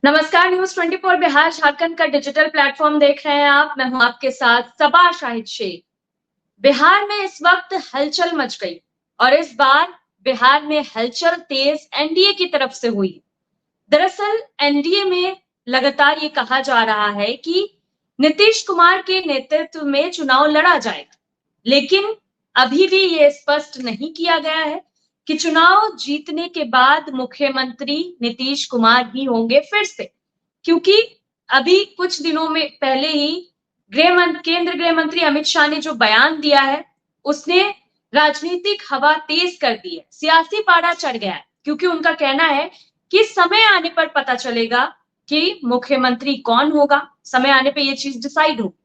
नमस्कार। न्यूज़ 24 बिहार झारखंड का digital platform देख रहे हैं आप। मैं हूं आपके साथ सबा शाहिद शेख। बिहार में इस वक्त हलचल मच गई और इस बार बिहार में हलचल तेज एनडीए की तरफ से हुई। दरअसल एनडीए में लगातार ये कहा जा रहा है कि नीतीश कुमार के नेतृत्व में चुनाव लड़ा जाएगा, लेकिन अभी भी ये स्पष्ट नहीं किया गया है कि चुनाव जीतने के बाद मुख्यमंत्री नीतीश कुमार ही होंगे फिर से, क्योंकि अभी कुछ दिनों में पहले ही केंद्र गृह मंत्री अमित शाह ने जो बयान दिया है, उसने राजनीतिक हवा तेज कर दी है, सियासी पारा चढ़ गया है, क्योंकि उनका कहना है कि समय आने पर पता चलेगा कि मुख्यमंत्री कौन होगा, समय आने पर यह चीज डिसाइड होगी।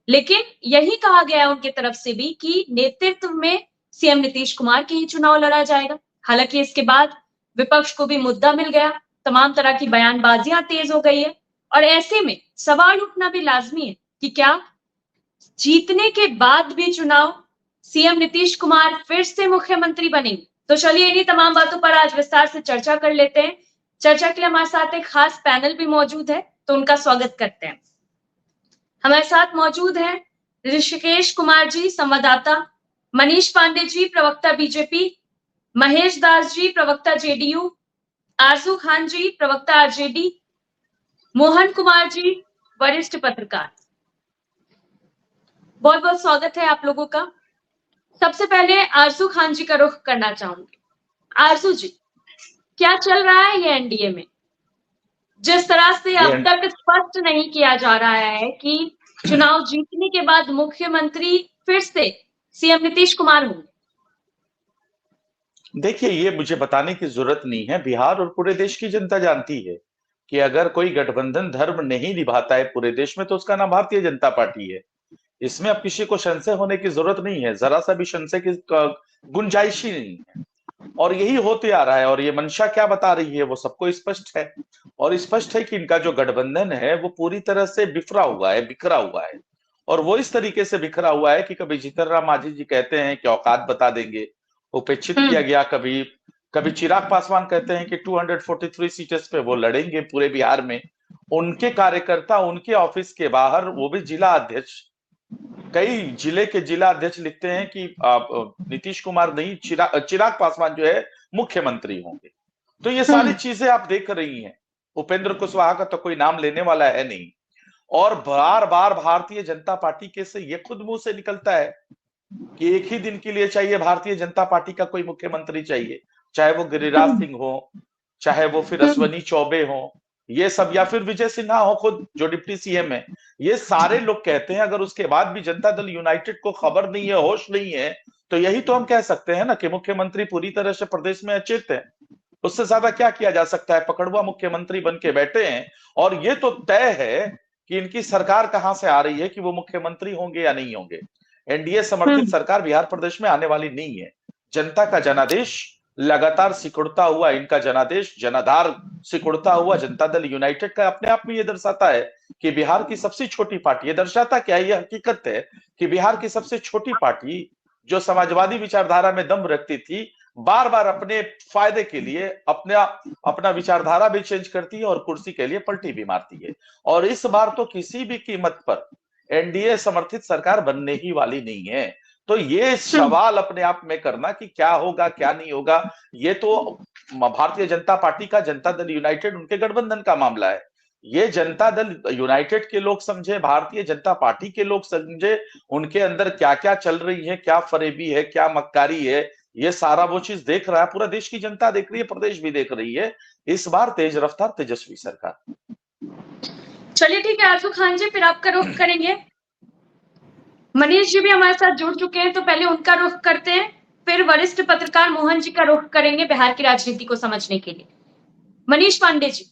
लेकिन यही कहा गया है उनकी तरफ से भी कि नेतृत्व में सीएम नीतीश कुमार के ही चुनाव लड़ा जाएगा। हालांकि इसके बाद विपक्ष को भी मुद्दा मिल गया, तमाम तरह की बयानबाजियां तेज हो गई है और ऐसे में सवाल उठना भी लाजमी है कि क्या जीतने के बाद भी चुनाव सीएम नीतीश कुमार फिर से मुख्यमंत्री बनेंगे। तो चलिए इन्हीं तमाम बातों पर आज विस्तार से चर्चा कर लेते हैं। चर्चा के लिए हमारे साथ एक खास पैनल भी मौजूद है, तो उनका स्वागत करते हैं। हमारे साथ मौजूद हैं ऋषिकेश कुमार जी, संवाददाता, मनीष पांडे जी, प्रवक्ता बीजेपी, महेश दास जी, प्रवक्ता जेडीयू, आरजू खान जी, प्रवक्ता आरजेडी, मोहन कुमार जी, वरिष्ठ पत्रकार। बहुत बहुत स्वागत है आप लोगों का। सबसे पहले आरजू खान जी का रुख करना चाहूंगी। आरजू जी, क्या चल रहा है ये एनडीए में? जिस तरह से अब तक स्पष्ट नहीं किया जा रहा है कि चुनाव जीतने के बाद मुख्यमंत्री फिर से सीएम नीतीश कुमार होंगे। देखिए, ये मुझे बताने की जरूरत नहीं है। बिहार और पूरे देश की जनता जानती है कि अगर कोई गठबंधन धर्म नहीं निभाता है पूरे देश में, तो उसका नाम भारतीय जनता पार्टी है। इसमें अब किसी को संशय होने की जरूरत नहीं है, जरा सा भी संशय की गुंजाइश ही नहीं है। और यही होते आ रहा है। और ये मंशा क्या बता रही है वो सबको स्पष्ट है। और स्पष्ट है कि इनका जो गठबंधन है वो पूरी तरह से बिखरा हुआ है, बिखरा हुआ है। और वो इस तरीके से बिखरा हुआ है कि कभी जीतन राम मांझी जी कहते हैं कि औकात बता देंगे, उपेक्षित किया गया। कभी कभी चिराग पासवान कहते हैं कि 243 सीट्स पे वो लड़ेंगे पूरे बिहार में। उनके कार्यकर्ता उनके ऑफिस के बाहर, वो भी जिला अध्यक्ष, कई जिले के जिला अध्यक्ष लिखते हैं कि नीतीश कुमार नहीं, चिराग पासवान जो है मुख्यमंत्री होंगे। तो ये सारी चीजें आप देख रही हैं। उपेंद्र कुशवाहा का तो कोई नाम लेने वाला है नहीं। और बार बार भारतीय जनता पार्टी के से ये खुद मुंह से निकलता है कि एक ही दिन के लिए चाहिए, भारतीय जनता पार्टी का कोई मुख्यमंत्री चाहिए, चाहे वो गिरिराज सिंह हो, चाहे वो फिर अश्वनी चौबे हो, ये सब, या फिर विजय सिन्हा हो खुद जो डिप्टी सीएम है। ये सारे लोग कहते हैं। अगर उसके बाद भी जनता दल यूनाइटेड को खबर नहीं है, होश नहीं है, तो यही तो हम कह सकते हैं ना कि मुख्यमंत्री पूरी तरह से प्रदेश में अचेत है। उससे ज्यादा क्या किया जा सकता है? पकड़ुआ मुख्यमंत्री बन के बैठे हैं। और ये तो तय है कि इनकी सरकार कहां से आ रही है, कि वो मुख्यमंत्री होंगे या नहीं होंगे। एनडीए समर्थित सरकार बिहार प्रदेश में आने वाली नहीं है। जनता का जनादेश लगातार सिकुड़ता हुआ, इनका जनादेश जनाधार सिकुड़ता हुआ जनता दल यूनाइटेड का अपने आप में ये दर्शाता है कि बिहार की सबसे छोटी पार्टी, ये दर्शाता क्या है, ये हकीकत है कि बिहार की सबसे छोटी पार्टी जो समाजवादी विचारधारा में दम रखती थी, बार बार अपने फायदे के लिए अपना अपना विचारधारा भी चेंज करती है और कुर्सी के लिए पलटी भी मारती है। और इस बार तो किसी भी कीमत पर एनडीए समर्थित सरकार बनने ही वाली नहीं है। तो ये सवाल अपने आप में करना कि क्या होगा क्या नहीं होगा, ये तो भारतीय जनता पार्टी का, जनता दल यूनाइटेड, उनके गठबंधन का मामला है। ये जनता दल यूनाइटेड के लोग समझे, भारतीय जनता पार्टी के लोग समझे, उनके अंदर क्या क्या चल रही है, क्या फरेबी है, क्या मक्कारी है, ये सारा वो चीज देख रहा है। पूरा देश की जनता देख रही है, प्रदेश भी देख रही है। इस बार तेज रफ्तार तेजस्वी सरकार। चलिए ठीक है आरजू खान जी, फिर आपका रुख करेंगे। मनीष जी भी हमारे साथ जुड़ चुके हैं, तो पहले उनका रुख करते हैं, फिर वरिष्ठ पत्रकार मोहन जी का रुख करेंगे बिहार की राजनीति को समझने के लिए। मनीष पांडे जी,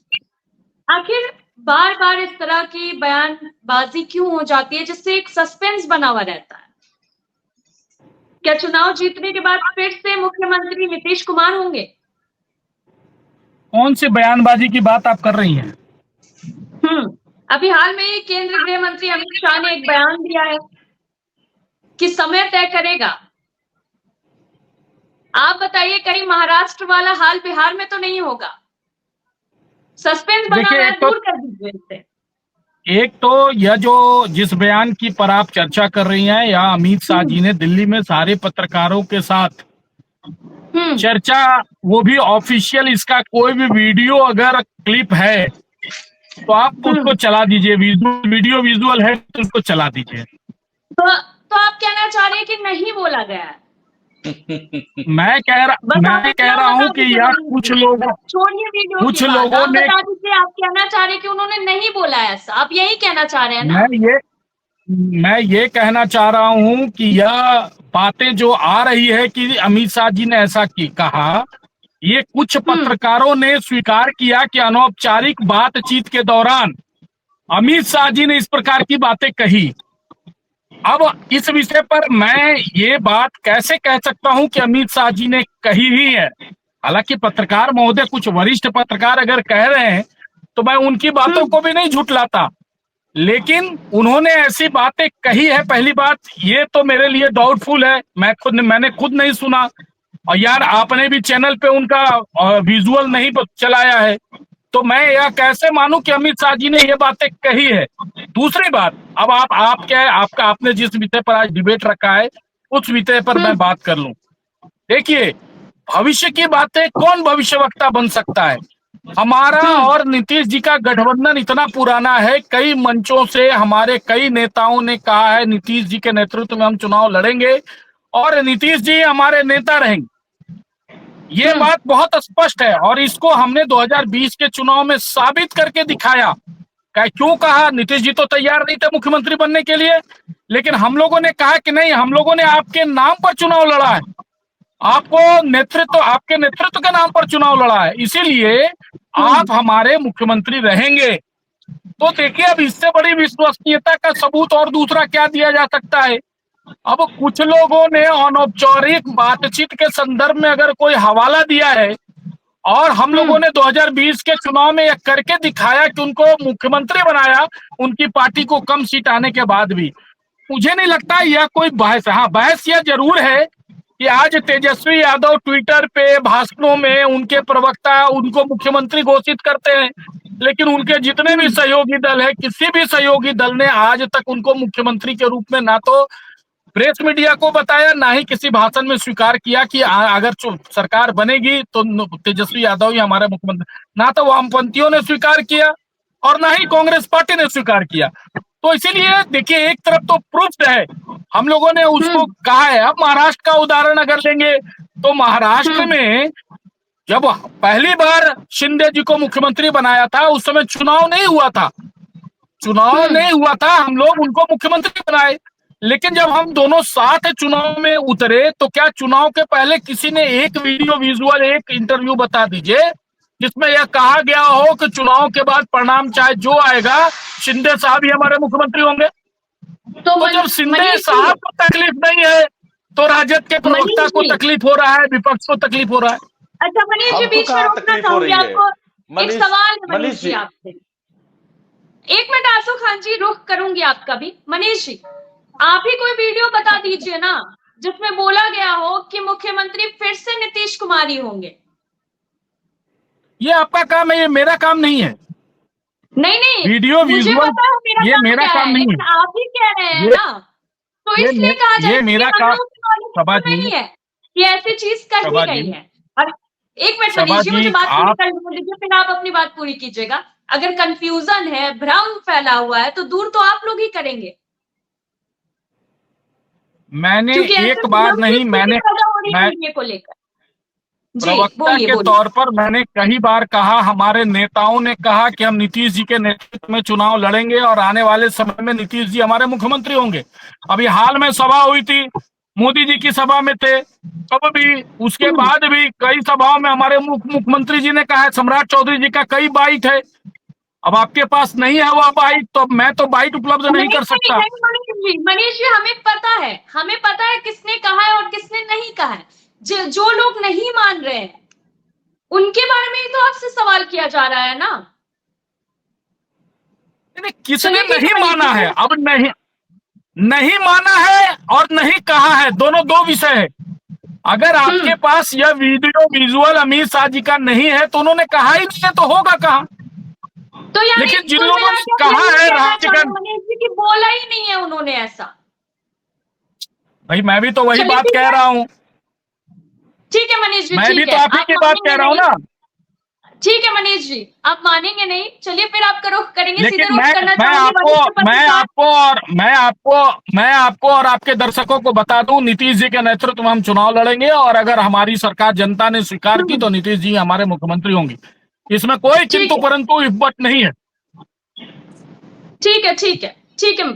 आखिर बार बार इस तरह की बयानबाजी क्यों हो जाती है जिससे एक सस्पेंस बना हुआ रहता है? क्या चुनाव जीतने के बाद फिर से मुख्यमंत्री नीतीश कुमार होंगे? कौन सी बयानबाजी की बात आप कर रही हैं? अभी हाल में ही केंद्रीय गृह मंत्री अमित शाह ने एक बयान दिया है कि समय तय करेगा। आप बताइए, कहीं महाराष्ट्र वाला हाल बिहार में तो नहीं होगा? सस्पेंस बना देखिए, हुआ है, दूर कर दीजिए इससे। एक तो यह जो जिस बयान की पर आप चर्चा कर रही हैं, या अमित शाह जी ने दिल्ली में सारे पत्रकारों के साथ हम्म। चर्चा, वो भी ऑफिशियल, इसका कोई भी वीडियो अगर क्लिप है तो आप उसको चला दीजिए, वीडियो विजुअल है तो उसको चला दीजिए। तो आप कहना चाह रहे हैं कि नहीं बोला गया है? बस आप मैं कह इतना रहा हूं बता कि दीजिए यार मनीष जी। छोड़िए वीडियो की कुछ बात, लोगों आप ने बता दीजिए, आप कहना चाह रहे हैं कि उन्होंने नहीं बोला है ऐसा, आप यही कहना चाह रहे हैं ना? मैं ये मैं ये कहना चाह रहा हूं कि यह बातें जो आ रही है कि अमित शाह जी ने ऐसा की कहा, ये कुछ हम्म। पत्रकारों ने स्वीकार किया कि अनौपचारिक बातचीत के दौरान अमित शाह जी ने इस प्रकार की बातें कही। अब इस विषय पर मैं ये बात कैसे कह सकता हूं कि अमित शाह जी ने कही ही है? हालांकि पत्रकार महोदय, कुछ वरिष्ठ पत्रकार अगर कह रहे हैं तो मैं उनकी बातों को भी नहीं झुठलाता, लेकिन उन्होंने ऐसी बातें कही है, पहली बात ये तो मेरे लिए डाउटफुल है, मैंने खुद नहीं सुना। और यार, आपने भी चैनल पे उनका विजुअल नहीं चलाया है, तो मैं यह कैसे मानूं कि अमित शाह जी ने ये बातें कही है? दूसरी बात, अब आप क्या है, आपने जिस विषय पर आज डिबेट रखा है उस विषय पर मैं बात कर लूं। देखिए, भविष्य की बातें कौन भविष्यवक्ता बन सकता है? हमारा और नीतीश जी का गठबंधन इतना पुराना है, कई मंचों से हमारे कई नेताओं ने कहा है नीतीश जी के नेतृत्व में हम चुनाव लड़ेंगे और नीतीश जी हमारे नेता रहेंगे। ये बात बहुत स्पष्ट है और इसको हमने 2020 के चुनाव में साबित करके दिखाया। क्यों कहा? नीतीश जी तो तैयार नहीं थे मुख्यमंत्री बनने के लिए, लेकिन हम लोगों ने कहा कि नहीं, हम लोगों ने आपके नाम पर चुनाव लड़ा है, आपके नेतृत्व के नाम पर चुनाव लड़ा है, इसीलिए आप हमारे मुख्यमंत्री रहेंगे। तो देखिए, अब इससे बड़ी विश्वसनीयता का सबूत और दूसरा क्या दिया जा सकता है? अब कुछ लोगों ने अनौपचारिक बातचीत के संदर्भ में अगर कोई हवाला दिया है और हम लोगों ने 2020 के चुनाव में यह करके दिखाया कि उनको मुख्यमंत्री बनाया, उनकी पार्टी को कम सीट आने के बाद भी, मुझे नहीं लगता यह कोई बहस है। हाँ, बहस यह जरूर है कि आज तेजस्वी यादव ट्विटर पे भाषणों में उनके प्रवक्ता उनको मुख्यमंत्री घोषित करते हैं, लेकिन उनके जितने भी सहयोगी दल है, किसी भी सहयोगी दल ने आज तक उनको मुख्यमंत्री के रूप में ना तो प्रेस मीडिया को बताया, ना ही किसी भाषण में स्वीकार किया कि अगर सरकार बनेगी तो तेजस्वी यादव ही हमारा मुख्यमंत्री। ना तो वामपंथियों ने स्वीकार किया और ना ही कांग्रेस पार्टी ने स्वीकार किया। तो इसीलिए देखिए, एक तरफ तो प्रूफ है, हम लोगों ने उसको कहा है। अब महाराष्ट्र का उदाहरण अगर लेंगे तो महाराष्ट्र में जब पहली बार शिंदे जी को मुख्यमंत्री बनाया था, उस समय चुनाव नहीं हुआ था, हम लोग उनको मुख्यमंत्री बनाए। लेकिन जब हम दोनों साथ चुनाव में उतरे तो क्या चुनाव के पहले किसी ने एक वीडियो विजुअल, एक इंटरव्यू बता दीजिए जिसमें यह कहा गया हो कि चुनाव के बाद परिणाम चाहे जो आएगा, शिंदे साहब ही हमारे मुख्यमंत्री होंगे? तो जब शिंदे साहब को तकलीफ नहीं है तो राजद के प्रवक्ता को तकलीफ हो रहा है, विपक्ष को तकलीफ हो रहा है। अच्छा मनीष जी, बीच में रोकना चाहूंगी आपको, एक सवाल है मनीष जी आपसे। एक मिनट आसू खान जी, रुख करूंगी आपका भी। मनीष जी, आप ही कोई वीडियो बता दीजिए ना जिसमें बोला गया हो कि मुख्यमंत्री फिर से नीतीश कुमार ही होंगे। ये आपका काम है, ये मेरा काम नहीं है। नहीं, वीडियो मुझे पता है ये मेरा काम नहीं है, आप ही कह रहे हैं ना, तो इसलिए कहा जाए मेरा काम नहीं है कि ऐसी चीज कर ही गई है। और एक मिनट मनीष जी, मुझे बात पूरी करने दीजिए, फिर आप अपनी बात पूरी कीजिएगा। अगर कंफ्यूजन है, भ्रम फैला हुआ है, तो दूर तो आप लोग ही करेंगे। मैंने एक बार नहीं, मैंने को लेकर प्रवक्ता के तौर पर मैंने कई बार कहा, हमारे नेताओं ने कहा कि हम नीतीश जी के नेतृत्व में चुनाव लड़ेंगे और आने वाले समय में नीतीश जी हमारे मुख्यमंत्री होंगे। अभी हाल में सभा हुई थी, मोदी जी की सभा में थे, तब भी, उसके बाद भी कई सभाओं में हमारे मुख्यमंत्री जी ने कहा है। सम्राट चौधरी जी का कई बाइट है, अब आपके पास नहीं है वह बाइट, तो मैं तो बाइट उपलब्ध नहीं कर सकता। मनीष जी, हमें पता है किसने कहा है और किसने नहीं कहा है। जो लोग नहीं मान रहे हैं उनके बारे में ही तो आपसे सवाल किया जा रहा है ना। किसने नहीं माना है? अब नहीं माना है और नहीं कहा है, दोनों दो विषय है। अगर आपके पास यह वीडियो विजुअल अमित शाह जी का नहीं है तो उन्होंने कहा ही नहीं है, तो होगा कहां? तो यानी लेकिन जिन कुल लोगों मिला ने के कहा यही है कहना राज्य चाहूं का, मनीष जी की बोला ही नहीं है उन्होंने ऐसा। भाई मैं भी तो वही चलिए बात ठीक कह है, रहा हूं, ठीक है मनीष जी, मैं भी ठीक तो है, आप ही आप की बात कह मानेंगे रहा हूं नहीं, ना। ठीक है मनीष जी, आप मानेंगे नहीं, चलिए फिर आपका रुख करेंगे, सीधे लेकिन रुख मैं करना मैं चाहूंगी आपको वरिष्ठ मैं पत्रकार। आपको और मैं आपको और आपके दर्शकों को बता दूं, नीतीश जी के नेतृत्व में हम चुनाव लड़ेंगे, और अगर हमारी सरकार जनता ने स्वीकार की तो नीतीश जी हमारे मुख्यमंत्री होंगे। इसमें कोई ठीक किंतु है, परंतु इफ बट नहीं है। ठीक है, ठीक है, ठीक है।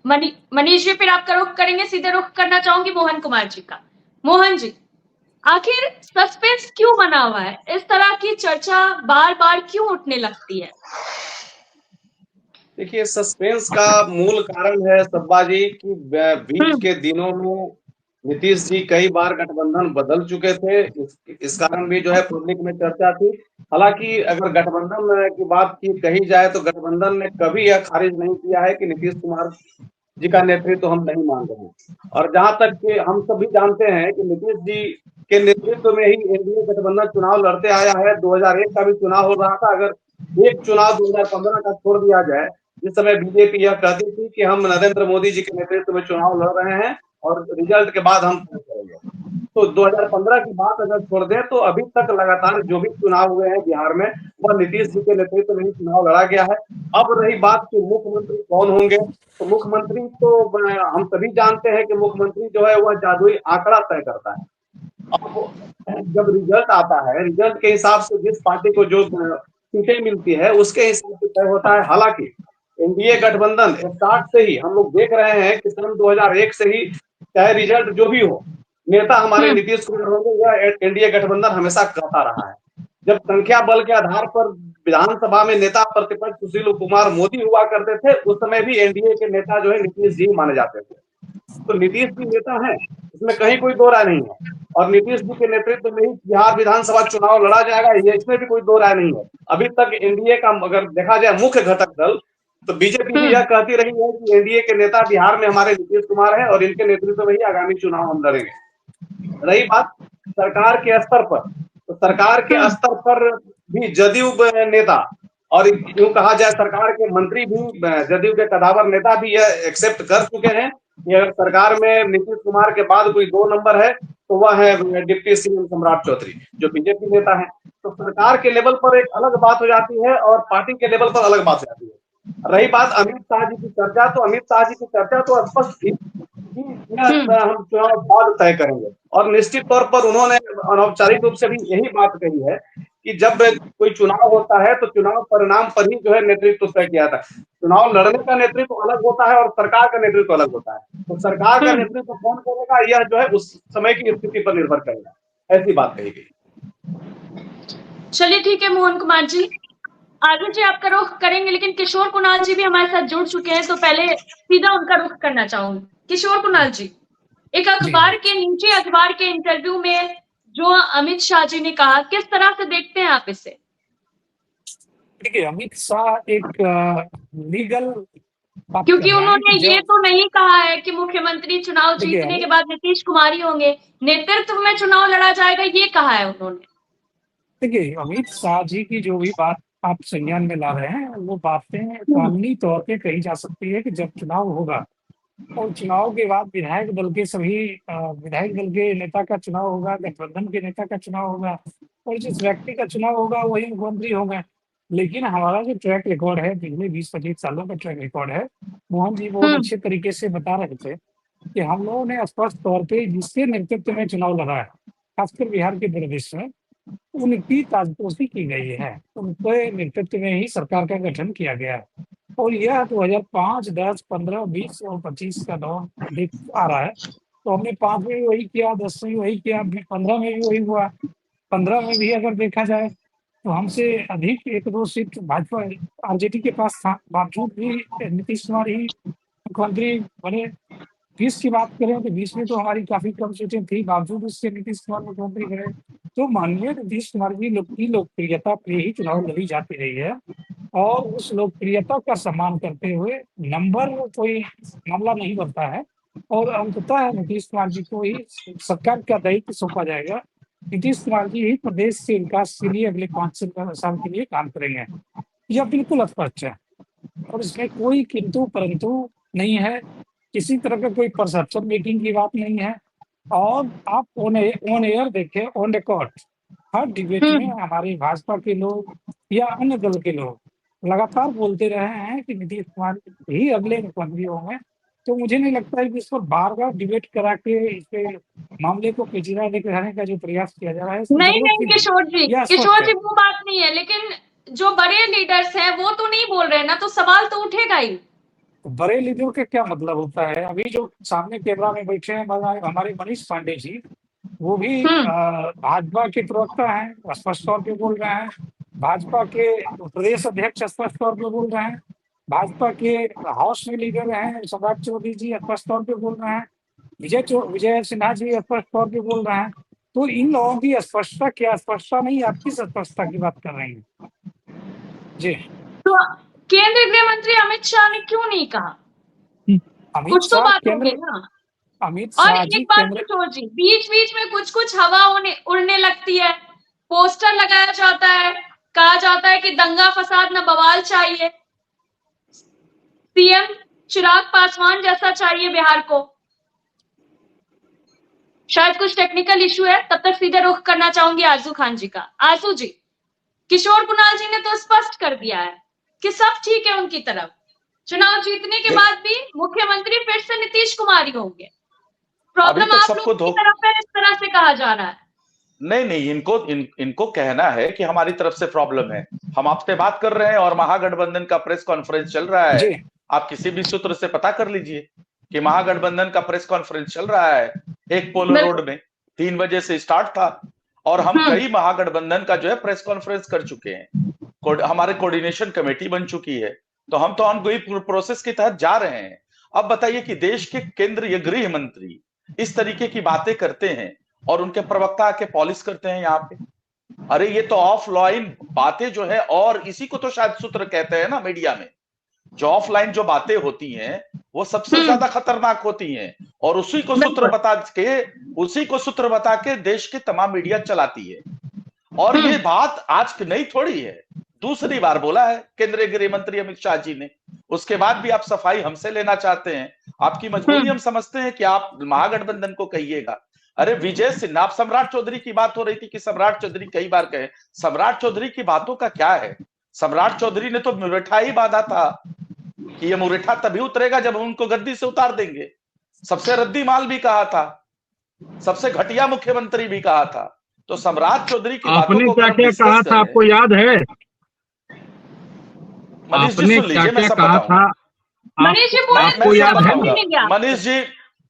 मनीष जी फिर आपका रुख करेंगे, सीधे रुख करना चाहूंगी मोहन कुमार जी का। मोहन जी, आखिर सस्पेंस क्यों बना हुआ है? इस तरह की चर्चा बार बार क्यों उठने लगती है? देखिए, सस्पेंस का मूल कारण है सब्बा जी कि बीच हम्म, के दिनों में नीतीश जी कई बार गठबंधन बदल चुके थे। इस कारण भी जो है पब्लिक में चर्चा थी। हालांकि अगर गठबंधन की बात की कही जाए तो गठबंधन ने कभी यह खारिज नहीं किया है कि नीतीश कुमार जी का नेतृत्व हम नहीं मान रहे हैं। और जहां तक कि हम सभी जानते हैं कि नीतीश जी के नेतृत्व में ही एनडीए गठबंधन चुनाव लड़ते आया है। 2001 का भी चुनाव हो रहा था। अगर एक चुनाव 2015 का छोड़ दिया जाए, जिस समय बीजेपी यह कहती थी कि हम नरेंद्र मोदी जी के नेतृत्व में चुनाव लड़ रहे हैं और रिजल्ट के बाद हम तय करेंगे, तो 2015 की बात अगर छोड़ दें तो अभी तक लगातार जो भी चुनाव हुए हैं बिहार में, वह नीतीश जी के नेतृत्व में ही चुनाव लड़ा गया है। अब रही बात कि मुख्यमंत्री कौन होंगे, तो मुख्यमंत्री तो हम सभी जानते हैं कि मुख्यमंत्री जो है वह जादुई आंकड़ा तय करता है। अब जब रिजल्ट आता है, रिजल्ट के हिसाब से जिस पार्टी को जो सीटें मिलती है उसके हिसाब से तय होता है। हालांकि एनडीए गठबंधन स्टार्ट से ही हम लोग देख रहे हैं कि सन 2001 से ही चाहे रिजल्ट जो भी हो, नेता हमारे हम्म, नीतीश कुमार होंगे, यह एनडीए गठबंधन हमेशा कहता रहा है। जब संख्या बल के आधार पर विधानसभा में नेता प्रतिपक्ष सुशील कुमार मोदी हुआ करते थे, उस समय भी एनडीए के नेता जो है नीतीश जी माने जाते थे। तो नीतीश जी नेता हैं, इसमें कहीं कोई दो राय नहीं है। और नीतीश जी के नेतृत्व में ही बिहार विधानसभा चुनाव लड़ा जाएगा, ये इसमें भी कोई दो राय नहीं है। अभी तक एनडीए का अगर देखा जाए मुख्य घटक दल, तो बीजेपी भी यह कहती रही है कि एनडीए के नेता बिहार में हमारे नीतीश कुमार है और इनके नेतृत्व में ही आगामी चुनाव हम लड़ेंगे। रही बात सरकार के स्तर पर, तो सरकार के स्तर पर भी जदयू नेता और यूं कहा जाए सरकार के मंत्री भी, जदयू के कदावर नेता भी यह एक्सेप्ट कर चुके हैं कि अगर सरकार में नीतीश कुमार के बाद कोई 2 नंबर है तो वह है डिप्टी सीएम सम्राट चौधरी, जो बीजेपी नेता है। तो सरकार के लेवल पर एक अलग बात हो जाती है और पार्टी के लेवल पर अलग बात हो जाती है। रही बात अमित शाह जी की चर्चा, तो अमित शाह जी की चर्चा तो स्पष्ट थी कि हम चुनाव बाद तय करेंगे। और निश्चित तौर पर उन्होंने अनौपचारिक रूप से भी यही बात कही है कि जब कोई चुनाव होता है तो चुनाव परिणाम पर ही जो है नेतृत्व तय किया था। चुनाव लड़ने का नेतृत्व अलग होता है और सरकार का नेतृत्व अलग होता है। तो सरकार का नेतृत्व कौन करेगा, यह जो है उस समय की स्थिति पर निर्भर करेगा, ऐसी बात कही गई। चलिए ठीक है मोहन कुमार जी, आगे जी आपका रुख करेंगे, लेकिन किशोर कुणाल जी भी हमारे साथ जुड़ चुके हैं, तो पहले सीधा उनका रुख करना चाहूंगी। किशोर कुणाल जी, एक अखबार के नीचे अखबार के इंटरव्यू में जो अमित शाह जी ने कहा, किस तरह से देखते हैं आप इसे? देखिए, अमित शाह एक लीगल बात क्योंकि कर रहे हैं उन्होंने कि ये जब तो नहीं कहा है कि मुख्यमंत्री चुनाव जीतने के बाद नीतीश कुमार ही होंगे, नेतृत्व में चुनाव लड़ा जाएगा, ये कहा है उन्होंने। देखिए, अमित शाह जी की जो भी बात आप संज्ञान में ला रहे हैं, वो बातें कानूनी तौर पे कही जा सकती है कि जब चुनाव होगा और चुनाव के बाद विधायक दल के सभी विधायक दल के नेता का चुनाव होगा, गठबंधन के नेता का चुनाव होगा और जिस व्यक्ति का चुनाव होगा वही मुख्यमंत्री होंगे। लेकिन हमारा जो ट्रैक रिकॉर्ड है, पिछले 20-25 सालों का ट्रैक रिकॉर्ड है, मोहन जी बहुत अच्छे तरीके से बता रहे थे कि हम लोगों ने स्पष्ट तौर पे जिसके नेतृत्व में चुनाव लड़ा है, खासकर बिहार के प्रदेश में, उनकी ताजपोशी की गई है, उनके नेतृत्व में ही सरकार का गठन किया गया है। और यह 2005, 10, 15, 20 और 25 का दौर देख आ रहा है। तो हमने 5 में भी वही किया, 10 में भी वही किया, 15 में भी वही हुआ। 15 में भी अगर देखा जाए तो हमसे अधिक 1-2 सीट भाजपा आरजेडी के पास था, बावजूद भी नीतीश कुमार ही मुख्यमंत्री बने। 20 की बात करें तो 20 में तो हमारी काफी कम सीटें थी, बावजूद उससे नीतीश कुमार मुख्यमंत्री बने। तो माननीय नीतीश कुमार जी की लोकप्रियता पे ही चुनाव लड़ी जाती रही है और उस लोकप्रियता का सम्मान करते हुए नंबर कोई मामला नहीं बनता है और अंततः नीतीश कुमार जी को ही सरकार का दायित्व सौंपा जाएगा। नीतीश कुमार जी ही प्रदेश के विकास के लिए अगले 5 साल के लिए काम करेंगे। यह बिल्कुल स्पष्ट है और इसमें कोई किंतु परंतु नहीं है, किसी तरह का कोई परसेप्शन मेकिंग की बात नहीं है। और आप ऑन एयर देखें, ऑन रिकॉर्ड हर डिबेट में हमारे भाजपा के लोग या अन्य दल के लोग लगातार बोलते रहे हैं कि नीतीश कुमार ही अगले मुख्यमंत्री होंगे। तो मुझे नहीं लगता है कि इस पर बार-बार डिबेट करा के इसके मामले को पेचीदा दिखाने का जो प्रयास किया जा रहा है, इसकी नहीं जरूरत नहीं ही नहीं। किशोर जी, यह किशोर स्पष्ट जी है। वो बात नहीं है, लेकिन जो बड़े लीडर्स हैं वो तो नहीं बोल रहे हैं ना, तो सवाल तो उठेगा ही। बड़े लीडर का क्या मतलब होता है? अभी जो सामने कैमरा में बैठे हैं हमारे मनीष पांडे जी, वो भी भाजपा के प्रवक्ता हैं, स्पष्ट तौर पे बोल रहे हैं। भाजपा के प्रदेश अध्यक्ष स्पष्ट तौर पे बोल रहे हैं। भाजपा के हाउस में लीडर हैं सम्राट चौधरी जी, स्पष्ट तौर पे बोल रहे हैं। विजय सिन्हा जी स्पष्ट तौर पे बोल रहे हैं। तो इन लोगों की स्पष्टता क्या स्पष्टता नहीं, आप किस स्पष्टता की बात कर रहे हैं जी? तो केंद्रीय गृह मंत्री अमित शाह ने क्यों नहीं कहा? अमित कुछ तो शाह बात होगी केंद्र ना। अमित और शाह एक जी बात केंद्र किशोर जी, बीच बीच में कुछ कुछ हवा उड़ने लगती है, पोस्टर लगाया जाता है, कहा जाता है कि दंगा फसाद न बवाल चाहिए, सीएम चिराग पासवान जैसा चाहिए बिहार को। शायद कुछ टेक्निकल इशू है, तब तक सीधे रुख करना चाहूंगी आरजू खान जी का। आरजू जी, किशोर कुणाल जी ने तो स्पष्ट कर दिया है कि सब ठीक है उनकी तरफ। चुनाव जीतने के बाद भी मुख्यमंत्री फिर से नीतीश कुमार ही होंगे। अभी प्रॉब्लम तक आप सबको लोगों की तरफ है, इस तरह से कहा जा रहा है। नहीं, इनको कहना है कि हमारी तरफ से प्रॉब्लम है। हम आपसे बात कर रहे हैं और महागठबंधन का प्रेस कॉन्फ्रेंस चल रहा है। जी। आप किसी भी सूत्र से पता कर लीजिए कि महागठबंधन का प्रेस कॉन्फ्रेंस चल रहा है। एक पोलो रोड में 3 बजे से स्टार्ट था और हम कई महागठबंधन का जो है प्रेस कॉन्फ्रेंस कर चुके हैं। हमारे कोऑर्डिनेशन कमेटी बन चुकी है, तो हम तो ऑनगोइंग प्रोसेस के तहत जा रहे हैं। अब बताइए कि देश के केंद्रीय गृह मंत्री इस तरीके की बातें करते हैं और उनके प्रवक्ता आके पॉलिश करते हैं यहाँ पे। अरे ये तो ऑफलाइन बातें जो है, और इसी को तो शायद सूत्र कहते हैं ना मीडिया में। जो ऑफलाइन जो बातें होती हैं वो सबसे ज्यादा खतरनाक होती हैं, और उसी को सूत्र बता के देश के तमाम मीडिया चलाती है। और ये बात आज की नहीं थोड़ी है, दूसरी बार बोला है केंद्रीय गृह मंत्री अमित शाह जी ने। उसके बाद भी आप सफाई हमसे लेना चाहते हैं। आपकी मजबूरी हम समझते हैं कि आप महागठबंधन को कहिएगा। अरे विजय सिन्हा, आप सम्राट चौधरी की बात हो रही थी कि सम्राट चौधरी कई बार कहे, सम्राट चौधरी की बातों का क्या है? सम्राट चौधरी ने तो मुरेठा ही बांधा था कि ये मुरेठा तभी उतरेगा जब हम उनको गद्दी से उतार देंगे। सबसे रद्दी माल भी कहा था, सबसे घटिया मुख्यमंत्री भी कहा था। तो सम्राट चौधरी की बातों आपने को क्या अगर हम क्या कहा डिस्कस था, करें, आपको याद है? मनीष जी आपने सुन क्या लीजिए, मैं क्या सब कहा बताऊंगा। था? मनीष जी मैं आपको बोलिए, याद सब है? बताऊंगा। मिलेंगे आपको।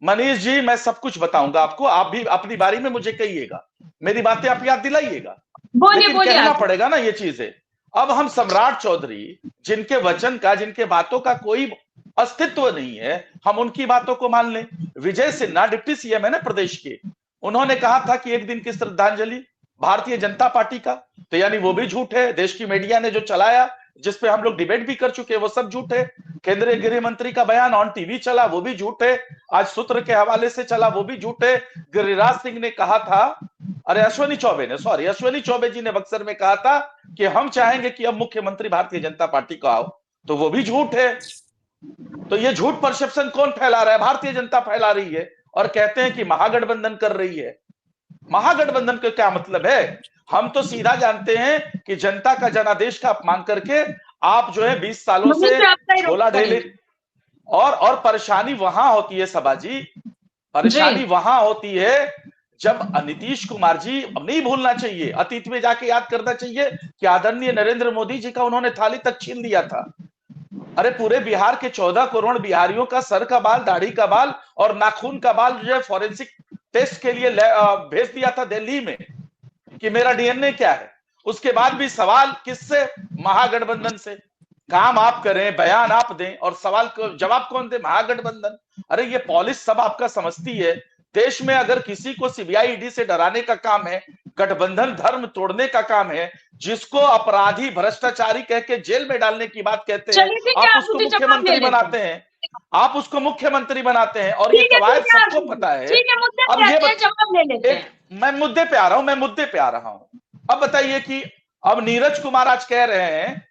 मनीष जी मैं सब कुछ बताऊंगा आपको। आप भी अपनी बारी में मुझे कहिएगा, मेरी बातें आप याद दिलाइएगा। बोलिए लेकिन बोलिए कहना आप। पड़ेगा ना ये चीजें। अब हम सम्राट चौधरी, जिनके वचन का, जिनके बातों का कोई अस्तित्व नहीं है, हम उनकी बातों को मान लें। विजय सिन्हा डिप्टी सीएम है ना प्रदेश के, उन्होंने कहा था कि एक दिन की श्रद्धांजलि भारतीय जनता पार्टी का, तो यानी वो भी झूठ है। देश की मीडिया ने जो चलाया, जिसपे हम लोग डिबेट भी कर चुके हैं, वो सब झूठ है। केंद्रीय गृह मंत्री का बयान ऑन टीवी चला, वो भी झूठ है। आज सूत्र के हवाले से चला, वो भी झूठ है। गिरिराज सिंह ने कहा था, अरे अश्विनी चौबे जी ने बक्सर में कहा था कि हम चाहेंगे कि अब मुख्यमंत्री भारतीय जनता पार्टी का आओ, तो वो भी झूठ है। तो ये झूठ परसेप्शन कौन फैला रहा है? भारतीय जनता फैला रही है, और कहते हैं कि महागठबंधन कर रही है। महागठबंधन का क्या मतलब है? हम तो सीधा जानते हैं कि जनता का जनादेश का अपमान करके आप जो है 20 सालों से झोला ढेले, और परेशानी वहां होती है सभा जी, परेशानी वहां होती है जब नीतीश कुमार जी, नहीं भूलना चाहिए, अतीत में जाके याद करना चाहिए कि आदरणीय नरेंद्र मोदी जी का उन्होंने थाली तक छीन लिया था। अरे पूरे बिहार के 14 करोड़ बिहारियों का सर का बाल, दाढ़ी का बाल और नाखून का बाल जो है फॉरेंसिक टेस्ट के लिए भेज दिया था दिल्ली में कि मेरा डीएनए क्या है। उसके बाद भी सवाल किससे? महागठबंधन से। काम आप करें, बयान आप दें, और सवाल को जवाब कौन दे? महागठबंधन। अरे ये पॉलिस सब आपका समझती है। देश में अगर किसी को सीबीआई ईडी से डराने का काम है, गठबंधन धर्म तोड़ने का काम है, जिसको अपराधी भ्रष्टाचारी कह के जेल में डालने की बात कहते हैं, आप उसको मुख्यमंत्री बनाते हैं। आप उसको मुख्यमंत्री बनाते हैं, और ये कवायद सबको पता है। अब ये मैं मुद्दे पे आ रहा हूं। अब बताइए कि अब नीरज कुमार आज कह रहे हैं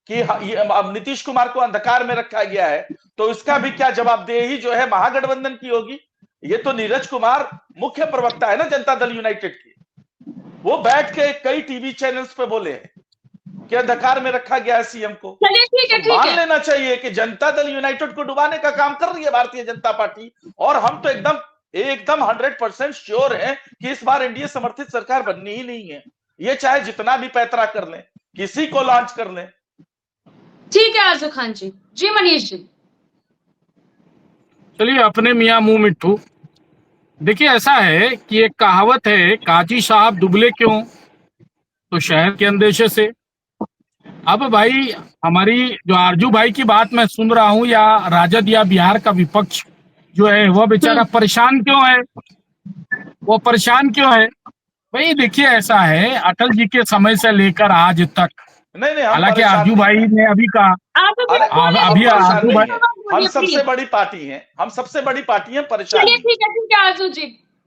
कि अब नीतीश कुमार को अंधकार में रखा गया है, तो इसका भी क्या जवाबदेही जो है महागठबंधन की होगी? ये तो नीरज कुमार मुख्य प्रवक्ता है ना जनता दल यूनाइटेड के, वो बैठ के कई टीवी चैनल्स पे बोले हैं कि अंधकार में रखा गया है सीएम को। चलिए ठीक है, तो ठीक मान है। लेना चाहिए कि जनता दल यूनाइटेड को डुबाने का काम कर रही है भारतीय जनता पार्टी, और हम तो एकदम 100% श्योर है कि इस बार एनडीए समर्थित सरकार बननी ही नहीं है। ये चाहे जितना भी पैतरा कर लें, किसी को लॉन्च कर लें। ठीक है आरजू खान जी। जी मनीष जी। चलिए, अपने मियाँ मुंह मिट्ठू। देखिए, ऐसा है कि एक कहावत है, काजी साहब दुबले क्यों, तो शहर के अंदेशे से। अब भाई, हमारी जो आरजू भाई की बात मैं सुन रहा हूँ, या राजद या बिहार का विपक्ष जो है वह बेचारा परेशान क्यों है, वो परेशान क्यों है? भाई देखिए, ऐसा है, अटल जी के समय से लेकर आज तक, नहीं, हम हालांकि परेशान आरजू नहीं भाई हैं। ने अभी कहा, आरजू जी अरे बोलिए, हम अभी परेशान आरजू नहीं भाई, हैं, बोलिए, हम सबसे प्लीज। बड़ी पार्टी हैं, हम सबसे बड़ी पार्टी हैं, परेशान चलिए नहीं। ठीक है आरजू जी,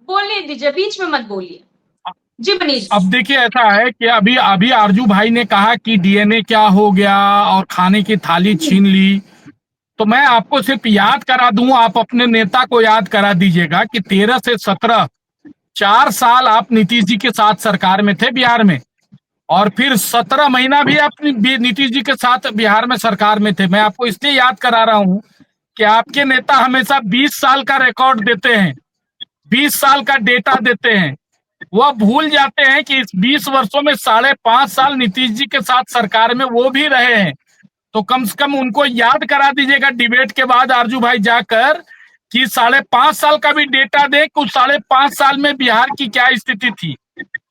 बोलने दीजिए, बीच में मत बोलिए। जी मनीष। अब देखिए, ऐसा है कि अभी अभी आरजू भाई ने कहा कि डीएनए क्या हो गया और खाने की थाली छीन ली। तो मैं आपको सिर्फ याद करा दूं, आप अपने नेता को याद करा दीजिएगा कि 13 से 17 4 साल आप नीतीश जी के साथ सरकार में थे बिहार में, और फिर 17 महीना भी आप नीतीश जी के साथ बिहार में सरकार में थे। मैं आपको इसलिए याद करा रहा हूं कि आपके नेता हमेशा 20 साल का रिकॉर्ड देते हैं, 20 साल का डेटा देते हैं। वह भूल जाते हैं कि इस 20 वर्षों में 5.5 साल नीतीश जी के साथ सरकार में वो भी रहे हैं। तो कम से कम उनको याद करा दीजिएगा डिबेट के बाद आरजू भाई जाकर, कि 5.5 साल का भी डेटा दे कि उस 5.5 साल में बिहार की क्या स्थिति थी।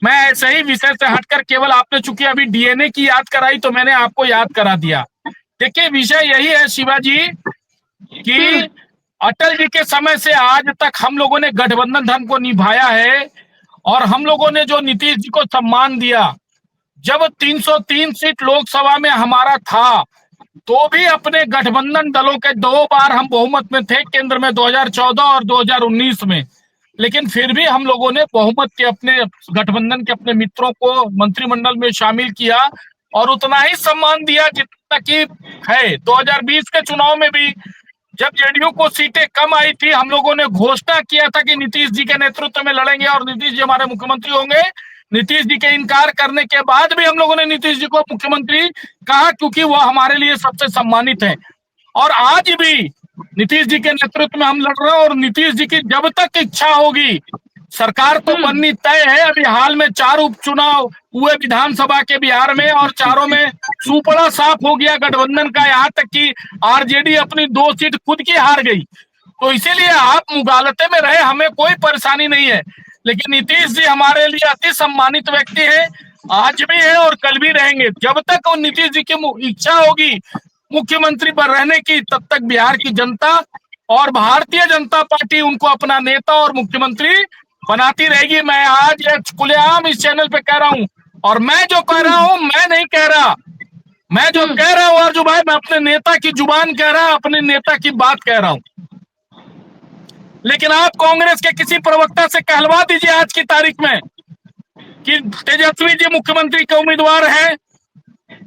मैं ऐसे ही विषय से हटकर, केवल आपने चूंकि अभी डीएनए की याद कराई तो मैंने आपको याद करा दिया। देखिए, विषय यही है शिवाजी कि अटल जी के समय से आज तक हम लोगों ने गठबंधन धर्म को निभाया है, और हम लोगों ने जो नीतीश जी को सम्मान दिया, जब 303 सीट लोकसभा में हमारा था, तो भी अपने गठबंधन दलों के 2 बार हम बहुमत में थे, केंद्र में 2014 और 2019 में। लेकिन फिर भी हम लोगों ने बहुमत के अपने गठबंधन के अपने मित्रों को मंत्रिमंडल में शामिल किया, और उतना ही सम्मान दिया जितना कि है। 2020 के चुनाव में भी जब जेडीयू को सीटें कम आई थी, हम लोगों ने घोषणा किया था कि नीतीश जी के नेतृत्व में लड़ेंगे और नीतीश जी हमारे मुख्यमंत्री होंगे। नीतीश जी के इनकार करने के बाद भी हम लोगों ने नीतीश जी को मुख्यमंत्री कहा, क्योंकि वह हमारे लिए सबसे सम्मानित है। और आज भी नीतीश जी के नेतृत्व में हम लड़ रहे हैं, और नीतीश जी की जब तक इच्छा होगी, सरकार तो बननी तय है। अभी हाल में 4 उपचुनाव हुए विधानसभा के बिहार में, और चारों में सुपड़ा साफ हो गया गठबंधन का, यहाँ तक कि आरजेडी अपनी 2 सीट खुद की हार गई। तो इसीलिए आप मुगालते में रहे, हमें कोई परेशानी नहीं है। लेकिन नीतीश जी हमारे लिए अति सम्मानित व्यक्ति है, आज भी है और कल भी रहेंगे। जब तक वो नीतीश जी की इच्छा होगी मुख्यमंत्री पर रहने की, तब तक बिहार की जनता और भारतीय जनता पार्टी उनको अपना नेता और मुख्यमंत्री बनाती रहेगी। मैं आज खुलेआम इस चैनल पे कह रहा हूं, और मैं जो कह रहा हूं मैं नहीं कह रहा, मैं जो कह रहा हूं अर्जुन भाई, मैं अपने नेता की जुबान कह रहा, अपने नेता की बात कह रहा हूं। लेकिन आप कांग्रेस के किसी प्रवक्ता से कहलवा दीजिए आज की तारीख में कि तेजस्वी जी मुख्यमंत्री के उम्मीदवार हैं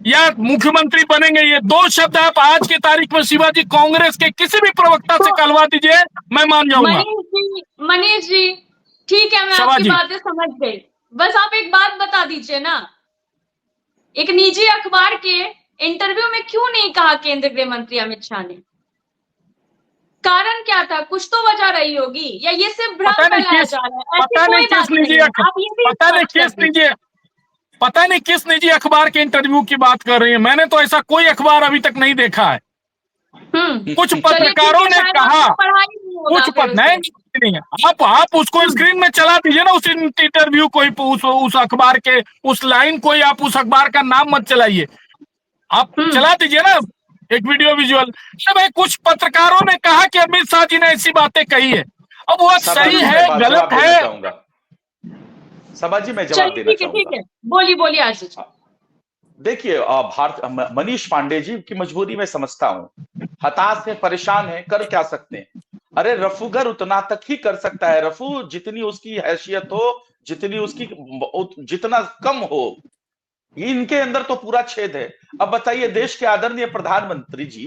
या मुख्यमंत्री बनेंगे। ये 2 शब्द आप आज की तारीख में शिवाजी कांग्रेस के किसी भी प्रवक्ता से कहलवा दीजिए, मैं मान जाऊंगा। मनीष जी, ठीक है, मैं आपकी बातें समझ गई। बस आप एक बात बता दीजिए ना, एक निजी अखबार के इंटरव्यू में क्यों नहीं कहा केंद्रीय गृह मंत्री अमित शाह ने? कारण क्या था? कुछ तो वजह रही होगी, या ये सिर्फ भ्रम फैलाया जा रहा है? पता नहीं किस निजी अखबार के इंटरव्यू की बात कर रही है। मैंने तो ऐसा कोई अखबार अभी तक नहीं देखा है। कुछ पत्रकारों ने कहा, कुछ नहीं, आप उसको स्क्रीन में चला दीजिए ना, उस इंटरव्यू को, उस अखबार के उस लाइन को, आप उस अखबार का नाम मत चलाइए, आप चला दीजिए ना एक वीडियो विजुअल। भाई, कुछ पत्रकारों ने कहा कि अमित शाह जी ने ऐसी बातें कही है। अब वो सही है गलत है, सभाजी मैं जवाब देना चाहूंगा। बोलिए आशीष। देखिए, मनीष पांडे जी की मजबूरी में समझता हूं, हताश है, परेशान है, कर क्या सकते हैं। अरे रफूगर उतना तक ही कर सकता है, रफू जितनी उसकी हैसियत हो, जितना कम हो, इनके अंदर तो पूरा छेद है। अब बताइए, देश के आदरणीय प्रधानमंत्री जी,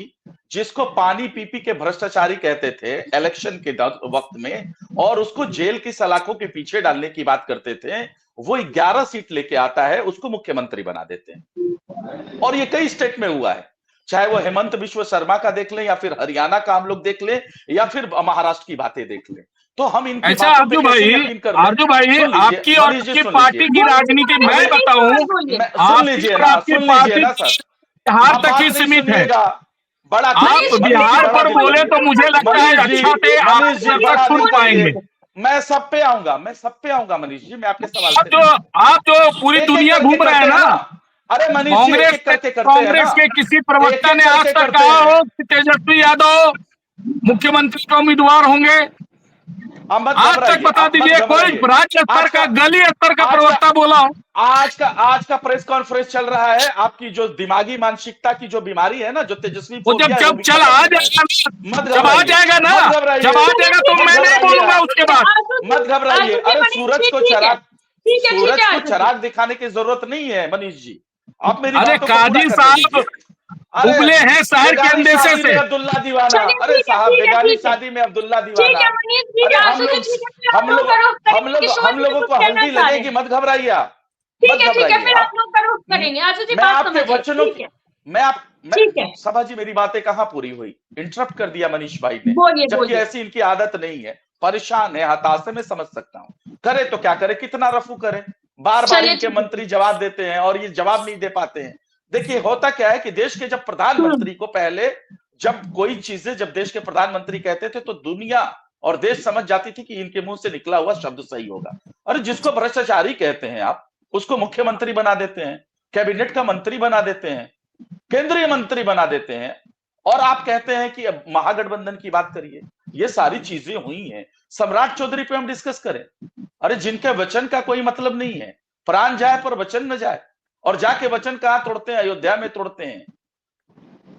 जिसको पानी पी पी के भ्रष्टाचारी कहते थे इलेक्शन के वक्त में, और उसको जेल की सलाखों के पीछे डालने की बात करते थे, वो 11 सीट लेके आता है, उसको मुख्यमंत्री बना देते हैं। और ये कई स्टेट में हुआ है, चाहे वो हेमंत बिश्व शर्मा का देख लें, या फिर हरियाणा का हम लोग देख लें, या फिर महाराष्ट्र की बातें देख लें। तो हम इनकी अच्छा बातों पे आरजू कैसे भाई, यकीन कर लें? आरजू भाई, सुन लीजिए, आपकी और मनीष जी, आपकी सुन पार्टी लीजिए। की राजनीति मैं बताऊं, सुन लीजिए ना, आपकी सुन लीजिए पार्टी ना सर, बिहार आप तक बात ही नहीं सीमित है। सुनिएगा। बड़ा आप मनीष बिहार जी, बड़ा पर दिन बोले करिए। तो मुझे लगता है मनीष जी, अच्छा से आप मनीष जी, जब बड़ा तक सुन दिन पाएंगे। करिए। मैं सब पे आऊंगा, मैं सब पे आऊंगा मनीष जी, मैं आपके सवाल आप से जो नहीं। आप जो पूरी एक एक दुनिया करके घूम रहे करते हैं हैं ना, ना। अरे मनीष जी, एक एक करके करते हैं ना। कांग्रेस के किसी एक प्रवक्ता एक ने आज करके तक करते कहा हैं। हो कि तेजस्वी यादव मुख्यमंत्री के उम्मीदवार होंगे? आप मत आज तक घबराइए, बता आप मत दीजिए कोई घबराइए। राज्य स्तर आज का, का गली स्तर का आज का प्रवक्ता बोला हो? आज का प्रेस कॉन्फ्रेंस चल रहा है। आपकी जो दिमागी मानसिकता की जो बीमारी है ना, जो तेजस्वी वो फोबिया है, वो जब भी चल खत्म आ हो जाएगा। जाएगा, मत जब आ घबराइए, जाएगा ना, मत घबराइए, जब आ जाएगा तो मत मैं नहीं घबराइए बोलूंगा आप, उसके बाद। मत घबराइए। अरे सूरज को चिराग, ठीक है सूरज को आरजू जी। चिराग दिखाने की जरूरत नहीं है मनीष जी, आप मेरी अरे बातों को पूरा काजी करने साहब दीजिए। अरे उबले हैं शहर के बेगानी अंदेशे शादी में से। अब्दुल्ला दीवाना, चलिए अरे ठीक है साहब ठीक है बेगानी ठीक है शादी में अब्दुल्ला ठीक दीवाना। है मनीष जी, अरे आरजू जी ठीक है, फिर आप हम लोग लोग का रुख हम करेंगे, लोग किशोर हम जी लोगों कुछ को कहना हल्दी चाह रहे लगेगी, हैं। मत घबराइए आप, मत ठीक है घबराइए फिर आप आप। लोग का रुख करेंगे, आरजू जी मैं बात आपके समझिए, वचनों ठीक की, है मैं ठीक है, सभा जी, मेरी बातें कहां पूरी हुई? इंटरप्ट कर दिया मनीष भाई ने, बोलिए जबकि बोलिए। ऐसी इनकी आदत नहीं है। परेशान है, हताश है, मैं समझ सकता हूं। करे तो क्या करे, कितना रफू करे, बार बार चलिए इनके ठीक है मंत्री जवाब देते हैं और ये जवाब नहीं दे पाते हैं। देखिए होता क्या है कि देश के जब प्रधानमंत्री को पहले, जब कोई चीजें, जब देश के प्रधानमंत्री कहते थे तो दुनिया और देश समझ जाती थी कि इनके मुंह से निकला हुआ शब्द सही होगा। अरे जिसको भ्रष्टाचारी कहते हैं आप, उसको मुख्यमंत्री बना देते हैं, कैबिनेट का मंत्री बना देते हैं, केंद्रीय मंत्री बना देते हैं, और आप कहते हैं कि अब महागठबंधन की बात करिए। ये सारी चीजें हुई हैं। सम्राट चौधरी पे हम डिस्कस करें? अरे जिनके वचन का कोई मतलब नहीं है, प्राण जाए पर वचन न जाए, और जाके वचन कहां तोड़ते हैं? अयोध्या में तोड़ते हैं।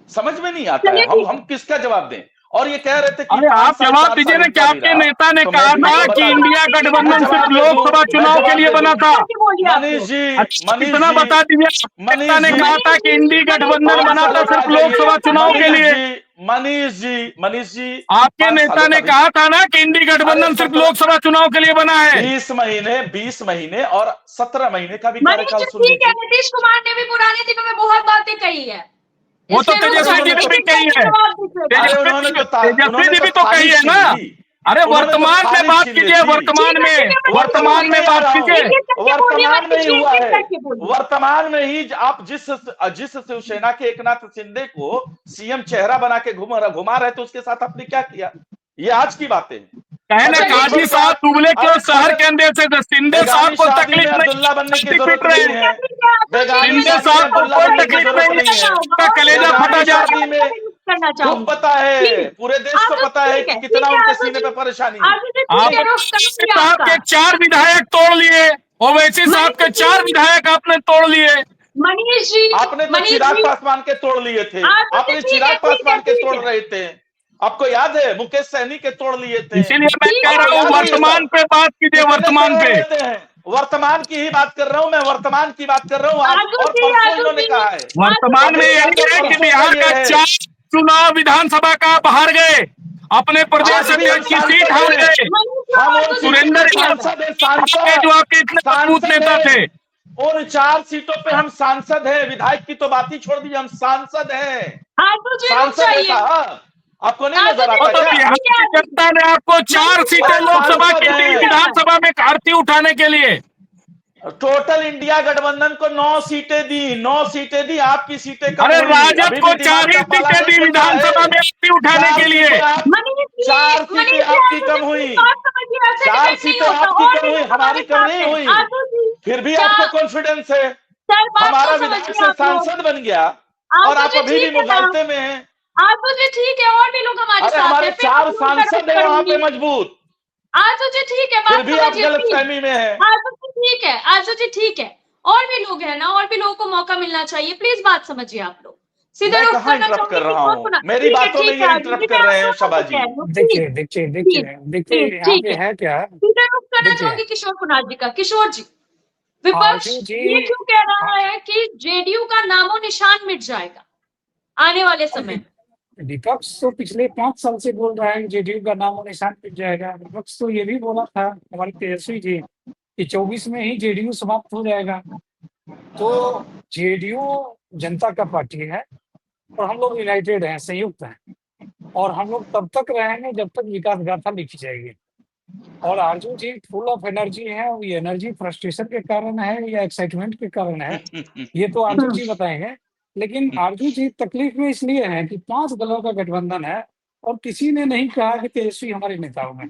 समझ में नहीं आता है, चलिए ठीक हम किसका जवाब दें? और ये कह रहे थे कि अरे 5 आप साल जवाब 4 दीजिए साल ना कि इनका भी आपके रहा, नेता ने तो कहा मैं भी था कि बता दूं, इंडिया मैं गठबंधन सिर्फ जवाब दे दूं, लोकसभा मैं चुनाव के जवाब लिए दे बना दूं। था। मनीष जी, अच्छा मनीष इतना जी, बता दीजिए, नेता ने कहा था कि इंडी गठबंधन 5 बना साल था और आ सिर्फ जाइए। लोकसभा चुनाव के लिए। मनीष जी, आपके 5 नेता सालों ने का भी, कहा था ना कि इंडी अरे गठबंधन सिर्फ 17 लोकसभा चुनाव के लिए बना है। 20 महीने और 17 महीने का भी मनीष कार्यकाल जी सुन ठीक है, लीजिए। नीतीश कुमार ने भी पुराने दिनों में बहुत बातें कही है, वो तो इसलिए रुक तेजस्वी जी जाइए, ने भी लेकिन कही जल्दी है। जवाब दीजिएगा। अरे तेजस्वी उन्होंने जी तो भी तो थाली कही है छीन ना। ली, अरे उन्होंने तो वर्तमान में थाली बात छीन ली कीजिए, थी। वर्तमान ठीक है में, मनीष जी वर्तमान में नहीं आ बात रहा हूं, कीजिए। एक एक करके बोलिए वर्तमान में मनीष ही जी, हुआ एक एक है। करके बोलिए। वर्तमान में ही आप जिस शिवसेना के एकनाथ शिंदे को सीएम चेहरा बना के घुमा रहे थे, उसके साथ आपने क्या किया? ये आज की बातें हैं। कहना अगर चलिए काजी दुश्मन ठीक को साहब आप, दुबले क्यों अरे शहर अगर के अंदर से शिंदे साहब बेगानी को शादी में तकलीफ नहीं, अब्दुल्ला बनने की छाती जरूरत पीट रहे नहीं हैं। है। बेगानी शिंदे शादी में साहब को अब्दुल्ला कोई बनने की तकलीफ जरूरत नहीं नहीं है, है। उनका कलेजा फटा बेगानी जाए। शादी में करना खूब चाहूंगी पता है, प्लीज। पूरे देश को आजू पता है ठीक कि है, कितना ठीक है उनके आजू सीने जी, पे परेशानी है। आजू जी ठीक आप है, रुख करूंगी साहब आपका। के 4 विधायक तोड़ लिए, ओवैसी साहब के 4 विधायक आपने तोड़ लिए। मनीष जी, आपने तो मनीष चिराग जी, पासवान के तोड़ लिए थे, आजू जी आपने ठीक है चिराग ठीक है पासवान के ठीक तोड़ है रहे थे। आपको याद है मुकेश सहनी के तोड़ लिए थे। इसीलिए मैं ठीक कह है, रहा हूँ याद है ये वर्तमान सब? पे बात कीजिए, कितने वर्तमान करोड़ पे। लेते हैं? वर्तमान की ही बात कर रहा हूं मैं, वर्तमान की बात कर रहा हूं। आज आजू और जी, परसों आजू इन्होंने जी, कहा है, वर्तमान में मेरी यही बात तो है कि परसों बिहार ये का है। 4 चुनाव विधानसभा का आप हार गए, अपने प्रदेश आज भी हम अध्यक्ष की सीट सांसद हार हैं, गए। हम उन सीटों सुरेंद्र पे यादव सांसद हैं, सांसद जो आपके इतने मजबूत सांसद नेता थे। हैं। उन 4 सीटों पे हम सांसद हैं, विधायक की तो बात ही छोड़ दीजिए, हम सांसद हैं। आजू जी रुक सांसद है जाइए। साहब, आपको नहीं आजू नजर जी वो आता तो क्या? बिहार ठीक है, की आजू जी, जनता ने आपको 4 मनीष जी सीटें आप लोकसभा सांसद की दी, हैं। विधानसभा में आरती उठाने के लिए। टोटल इंडिया गठबंधन को 9 सीटें दी, 9 सीटें दी, आपकी सीटें कम अरे हुई। राजद अभी को भी 4 दिमाग ही का पाला सीटें नहीं दी खुल रहा विधानसभा है। में आरती उठाने के लिए। चार मनीष सीटें जी आपकी आजू कम जी हुई, प्लीज बात समझिए, ऐसे 4 डिबेट नहीं सीटें होता, आपकी और कम भी हुई, लोग हमारी हमारे कम साथ नहीं हैं। हुई। आजू जी फिर भी क्या, आपको कॉन्फिडेंस है। सर बात हमारा तो विधायक समझिए से आप लोग। सांसद बन गया और आजू आप जी अभी भी ठीक है ना, मुगालते में हैं। आजू जी ठीक है, और भी लोग हमारे अरे साथ हमारे हैं, फिर 4 आप लोगों का रुख सांसद है वहां पे करूंगी। मजबूत, आजू जी ठीक है, फिर बात भी आप समझिए गलत प्लीज। फहमी में हैं। आजू जी ठीक है, आजू जी ठीक है, और भी लोग हैं ना, और भी लोगों को मौका मिलना चाहिए, प्लीज बात समझिए आप लोग। सीधे मैं रुख कहाँ करना इंटरप्ट कर चाहूंगी, रहा किशोर हूं? कुमार मेरी बातों में ठीक ये है आजू इंटरप्ट जी, कर मैं रहे आप हैं लोगों शबा को जी। कह रही हूँ, देखिए प्लीज देखिए प्लीज देखिए देखिए प्लीज यहाँ ठीक पे है, है क्या। सीधे रुख करना देखिए चाहूंगी किशोर कुमार जी का। किशोर जी विपक्ष आरजू जी ये क्यों कह रहा है कि जेडीयू का नामो निशान मिट जाएगा आने वाले समय में? विपक्ष तो पिछले 5 साल से बोल रहा है कि जेडीयू का नामो निशान मिट जाएगा। विपक्ष तो ये भी बोला था हमारे तेजस्वी जी कि 24 में ही जेडीयू समाप्त हो जाएगा। तो जेडीयू जनता का पार्टी है और हम लोग यूनाइटेड हैं, संयुक्त हैं, और हम लोग तब तक रहेंगे जब तक विकास गाथा लिखी जाएगी। और आरजू जी फुल ऑफ एनर्जी है, और ये एनर्जी फ्रस्ट्रेशन के कारण है या एक्साइटमेंट के कारण है, ये तो आरजू जी बताएंगे। लेकिन आरजू जी तकलीफ में इसलिए है कि 5 दलों का गठबंधन है और किसी ने नहीं कहा कि तेजस्वी हमारे नेता होंगे।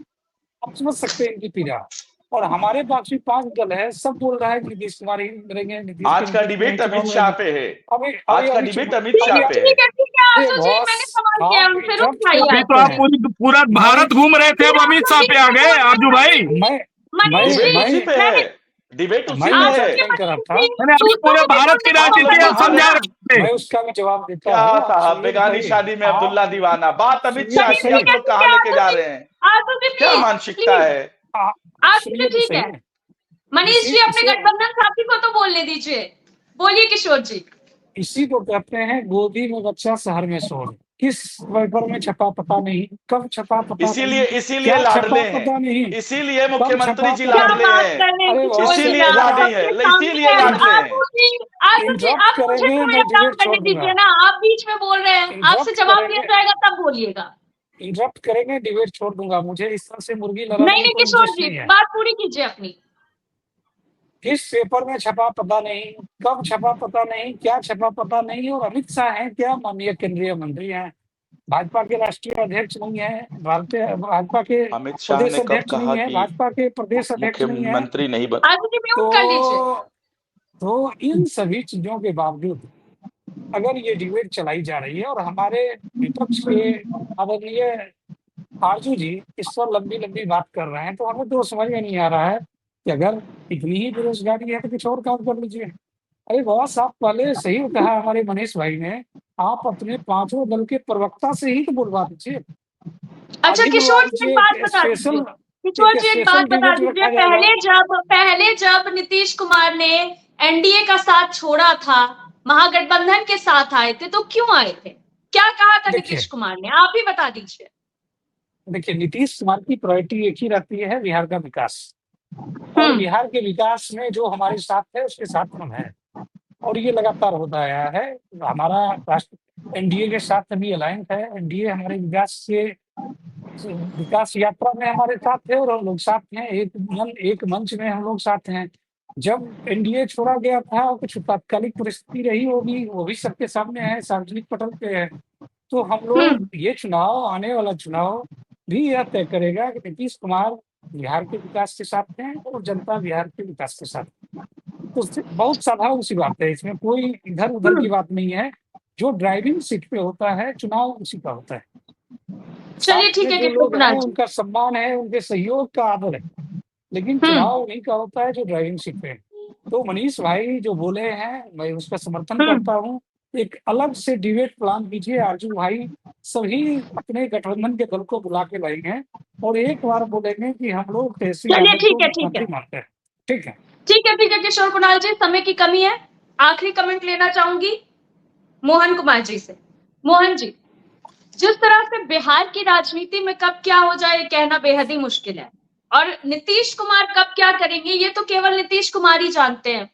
आप समझ सकते हैं इनकी पीड़ा। और हमारे पास भी 5 दल है, सब बोल रहा है कि नीतीश कुमार ही करेंगे, नीतीश आज का के डिबेट चुनाव अमित शाह लड़ेंगे। पे है। अभी आज का अभी डिबेट अमित ठीक शाह है पे ठीक है। है ठीक है अरे आशु जी, बॉस, मैंने सवाल किया आप उनसे, रुक इंटरप्ट जाइए अभी आप। तो आप पूरा भारत घूम रहे थे, अब अमित शाह पे आ गए आरजू भाई। मैं मनीष जी, डिबेट उसी पे मैं है, डिबेट उसी मैं पे आपके है। इंटरप्ट नहीं कर रहा मनीष था, जी मैंने अभी दूसरों पूरे को भी भारत की बोलने का मौका राजनीति आप दीजिए समझा ना। रहे थे। मैं उसका भी जवाब देता क्या हूँ। आप साहब, सुनिए बेगानी बताइए। शादी में आप अब्दुल्ला दीवाना, बात अमित सुनिए शाह तो की, चलिए सही। आप लोग कहाँ लेके जा रहे हैं? आशु जी क्या प्लीज मानसिकता प्लीज, है? आशु जी सुनिए तो ठीक है। सही। मनीष जी अपने इसे गठबंधन साथी को तो बोलने दीजिए, बोलिए किशोर जी। इसी को कहते हैं गोदी में बच्चा शहर में शोर। किस पेपर में छपा पता नहीं, कब छपा पता इसीलिए नहीं, इसीलिए क्या छपा लाडले हैं, पता नहीं, इसीलिए कब मुख्यमंत्री छपा जी पता क्या नहीं। लाडले बात हैं, कर रहे हैं अरे किशोर बॉस, जी, इसीलिए आप लाडी सबके है, सामने इसीलिए हैं। लाडले हैं। आशु जी, आशु जी इंटरप्ट आप मुझे करेंगे, तो मेरा मैं काम डिबेट करने छोड़ दूंगा। दीजिए ना, आप बीच में बोल रहे हैं, आपसे इंटरप्ट जवाब लिया करेंगे, जाएगा तब बोलिएगा। इंटरप्ट करेंगे, डिबेट छोड़ दूंगा। मुझे इस तरह से मुर्गी नहीं लड़ाने में नहीं कोई किशोर इंटरेस्ट जी, नहीं है। बात पूरी कीजिए अपनी। किस पेपर में छपा पता नहीं, कब छपा पता नहीं, क्या छपा पता नहीं। और अमित शाह हैं क्या? माननीय केंद्रीय मंत्री हैं, भाजपा के राष्ट्रीय अध्यक्ष नहीं है, भारतीय भाजपा के अमित शाह प्रदेश ने कब अध्यक्ष कहा नहीं है, कि भाजपा के प्रदेश अध्यक्ष नहीं है। मुख्यमंत्री नहीं बन? आशु जी म्यूट कर लीजिए। तो इन सभी चीजों के बावजूद अगर ये डिबेट चलाई जा रही है और हमारे विपक्ष के आदरणीय आरजू जी इस पर लंबी लंबी बात कर रहे हैं, तो हमें तो समझ में नहीं आ रहा है कि अगर इतनी ही बेरोजगारी है तो कुछ और काम कर लीजिए। अरे बॉस, आप पहले सही कहा हमारे मनीष भाई ने, आप अपने 5 दल के प्रवक्ता से ही तो बुलवा दीजिए। आज अच्छा ही बुलवा किशोर जी एक दीजिए। बात एक बता स्पेशल दीजिए, किशोर जी एक बात बता डिबेट दीजिए, रखा जाएगा। पहले जब नीतीश कुमार ने एनडीए का साथ छोड़ा था, महागठबंधन के साथ आए थे, तो क्यों आए थे? क्या कहा था देखिए नीतीश कुमार ने, आप ही बता दीजिए। देखिए नीतीश कुमार की प्रायोरिटी एक ही रहती है, बिहार का विकास। और बिहार के विकास में जो हमारे साथ है उसके साथ हम हैं, और ये लगातार होता आया है। हमारा राष्ट्र एनडीए के साथ अभी अलायंस है। एनडीए हमारे विकास यात्रा में हमारे साथ है और हम लोग साथ हैं, एक मंच में हम लोग साथ हैं। जब एनडीए छोड़ा गया था और कुछ तात्कालिक परिस्थिति रही होगी, वो भी सबके सामने है, सार्वजनिक पटल पे है। तो हम लोग ये चुनाव, आने वाला चुनाव भी यह तय करेगा कि नीतीश कुमार बिहार के विकास के साथ हैं और जनता बिहार के विकास के साथ। तो बहुत साधारण सी बात है, इसमें कोई इधर उधर की बात नहीं है। जो ड्राइविंग सीट पे होता है चुनाव, उसी का होता है। चलिए ठीक है जो किशोर लोग हैं कुमार जी। उनका सम्मान है, उनके सहयोग का आदर है, लेकिन चुनाव उन्हीं का होता है जो ड्राइविंग सीट पे है। तो मनीष भाई जो बोले हैं, मैं उसका समर्थन करता हूँ। एक अलग से डिबेट प्लान कीजिए आरजू भाई, सभी अपने गठबंधन के दल को बुला के लाएंगे और एक बार बोलेंगे कि हम लोग तेजस्वी चलिए यादव को ठीक है मुख्यमंत्री मानते हैं। ठीक है ठीक है किशोर कुणाल जी, समय की कमी है, आखिरी कमेंट लेना चाहूंगी मोहन कुमार जी से। मोहन जी, जिस तरह से बिहार की राजनीति में कब क्या हो जाए ये कहना बेहद ही मुश्किल है, और नीतीश कुमार कब क्या करेंगे ये तो केवल नीतीश कुमार ही जानते हैं।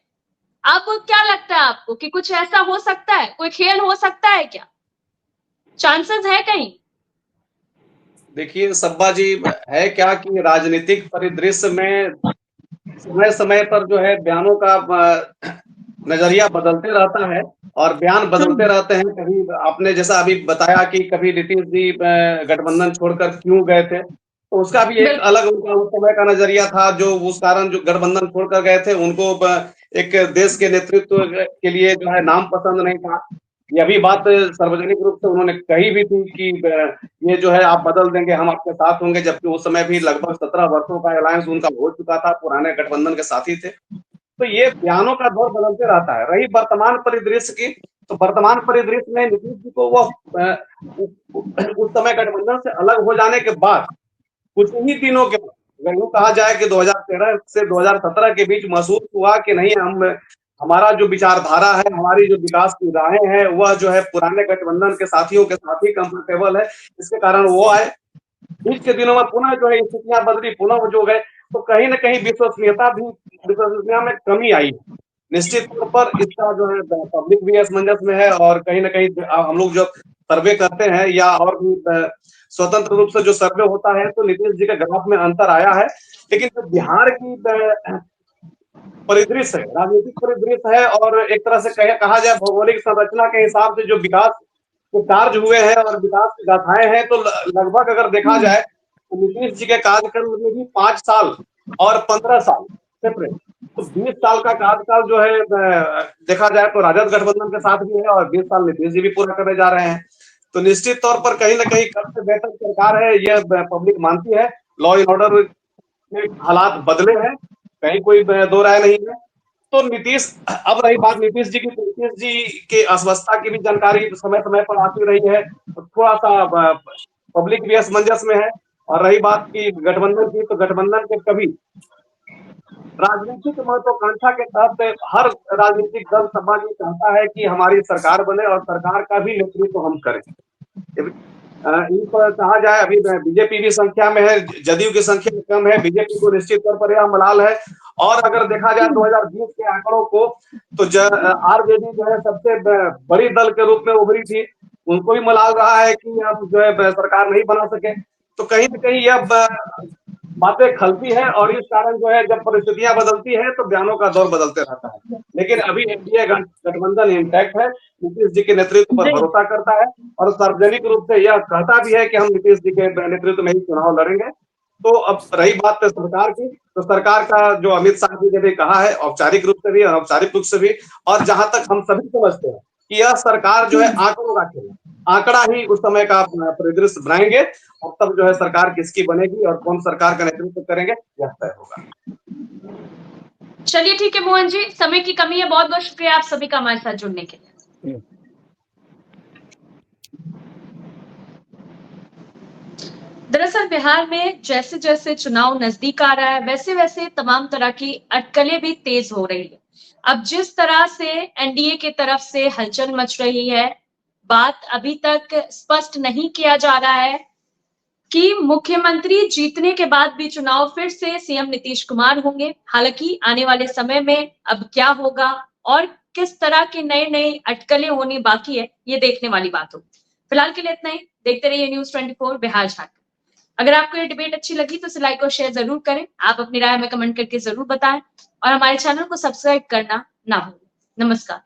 आपको क्या लगता है आपको कि कुछ ऐसा हो सकता है, कोई खेल हो सकता है क्या, चांसेस है कहीं? देखिए सब्बा जी, है क्या कि राजनीतिक परिदृश्य में समय समय पर जो है बयानों का नजरिया बदलते रहता है और बयान बदलते रहते हैं। कभी आपने जैसा अभी बताया कि कभी नीतीश जी गठबंधन छोड़कर क्यों गए थे, तो उसका भी एक अलग उनका उस समय का नजरिया था। जो उस कारण जो गठबंधन छोड़कर गए थे, उनको एक देश के नेतृत्व के लिए जो है नाम पसंद नहीं था। यह भी बात सार्वजनिक रूप से उन्होंने कही भी थी कि ये जो है आप बदल देंगे, हम आपके साथ होंगे, जबकि उस समय भी लगभग 17 वर्षों का अलायंस उनका हो चुका था, पुराने गठबंधन के साथी थे। तो ये बयानों का दौर बदलते रहता है। रही वर्तमान परिदृश्य की, तो वर्तमान परिदृश्य में नीतीश जी को वो उस समय गठबंधन से अलग हो जाने के बाद कुछ ही दिनों के बाद अगर यूं कहा जाए कि 2013 से 2017 के बीच महसूस हुआ कि नहीं, हमारा जो विचारधारा है, हमारी जो विकास की राहें हैं, वह जो है पुराने गठबंधन के साथियों के साथ ही कंफर्टेबल है, इसके कारण वो आए। बीच के दिनों में पुनः जो है स्थितियां बदली, पुनः वो जो गए, तो कहीं न कहीं विश्वसनीयता में कमी आई। निश्चित तौर पर इसका जो है पब्लिक भी असमंजस में है, और कहीं न कहीं हम लोग जब सर्वे करते हैं या और भी स्वतंत्र रूप से जो सर्वे होता है, तो नीतीश जी के ग्राफ में अंतर आया है। लेकिन जो बिहार की परिदृश्य है, राजनीतिक परिदृश्य है, और एक तरह से कहा जाए भौगोलिक संरचना के हिसाब से जो विकास के कार्य हुए हैं और विकास की गाथाएं हैं, तो लगभग अगर देखा जाए तो नीतीश जी के कार्यकाल में भी 5 साल और 15 साल सेपरेट, तो 20 साल का कार्यकाल जो है देखा जाए तो राजद गठबंधन के साथ भी है, और 20 साल नीतीश जी भी पूरा करने जा रहे हैं। तो निश्चित तौर पर कहीं ना कहीं कब से बेहतर सरकार है, यह पब्लिक मानती है। लॉ एंड ऑर्डर में हालात बदले हैं, कहीं कोई दो राय नहीं है। तो अब रही बात नीतीश जी की अस्वस्थता की भी जानकारी समय समय पर आती रही है, तो थोड़ा सा पब्लिक भी असमंजस में है। और रही बात की गठबंधन की, तो गठबंधन के कभी राजनीतिक महत्वाकांक्षा के तहत हर राजनीतिक दल समाज ये चाहता है कि हमारी सरकार बने और सरकार का भी नेतृत्व हम करें। इन पर कहा जाए, अभी बीजेपी भी संख्या में है, जदयू की संख्या कम है, बीजेपी को निश्चित तौर पर यह मलाल है। और अगर देखा जाए 2020 के आंकड़ों को, तो आरजेडी जो है सबसे बड़ी दल के रूप में उभरी थी, उनको भी मलाल रहा है कि हम जो है सरकार नहीं बना सके। तो कहीं ना कहीं यह बातें खलती है, और इस कारण जो है जब परिस्थितियां बदलती है तो बयानों का दौर बदलते रहता है। लेकिन अभी एनडीए गठबंधन इंटैक्ट है, नीतीश जी के नेतृत्व पर भरोसा करता है, और सार्वजनिक रूप से यह कहता भी है कि हम नीतीश जी के नेतृत्व में ही चुनाव लड़ेंगे। तो अब रही बात सरकार की, तो सरकार का जो अमित शाह जी ने भी कहा है, औपचारिक रूप से भी अनौपचारिक रूप से भी, और जहां तक हम सभी समझते हैं कि यह सरकार जो है आंकड़ों का खेल, आंकड़ा ही उस समय का परिदृश्य बनाएंगे, और तब जो है सरकार किसकी बनेगी और कौन सरकार का नेतृत्व करेंगे, यह तय होगा। चलिए ठीक है मोहन जी, समय की कमी है, बहुत बहुत शुक्रिया आप सभी का हमारे साथ जुड़ने के लिए। दरअसल बिहार में जैसे जैसे चुनाव नजदीक आ रहा है, वैसे वैसे तमाम तरह की अटकलें भी तेज हो रही है। अब जिस तरह से एनडीए की तरफ से हलचल मच रही है, बात अभी तक स्पष्ट नहीं किया जा रहा है कि मुख्यमंत्री जीतने के बाद भी चुनाव फिर से सीएम नीतीश कुमार होंगे। हालांकि आने वाले समय में अब क्या होगा और किस तरह के नए नए अटकलें होनी बाकी है, ये देखने वाली बात होगी। फिलहाल के लिए इतना ही। देखते रहिए न्यूज़ 24 बिहार झारखंड। अगर आपको ये डिबेट अच्छी लगी तो इसे लाइक और शेयर जरूर करें। आप अपनी राय हमें कमेंट करके जरूर बताएं, और हमारे चैनल को सब्सक्राइब करना ना भूलें। नमस्कार।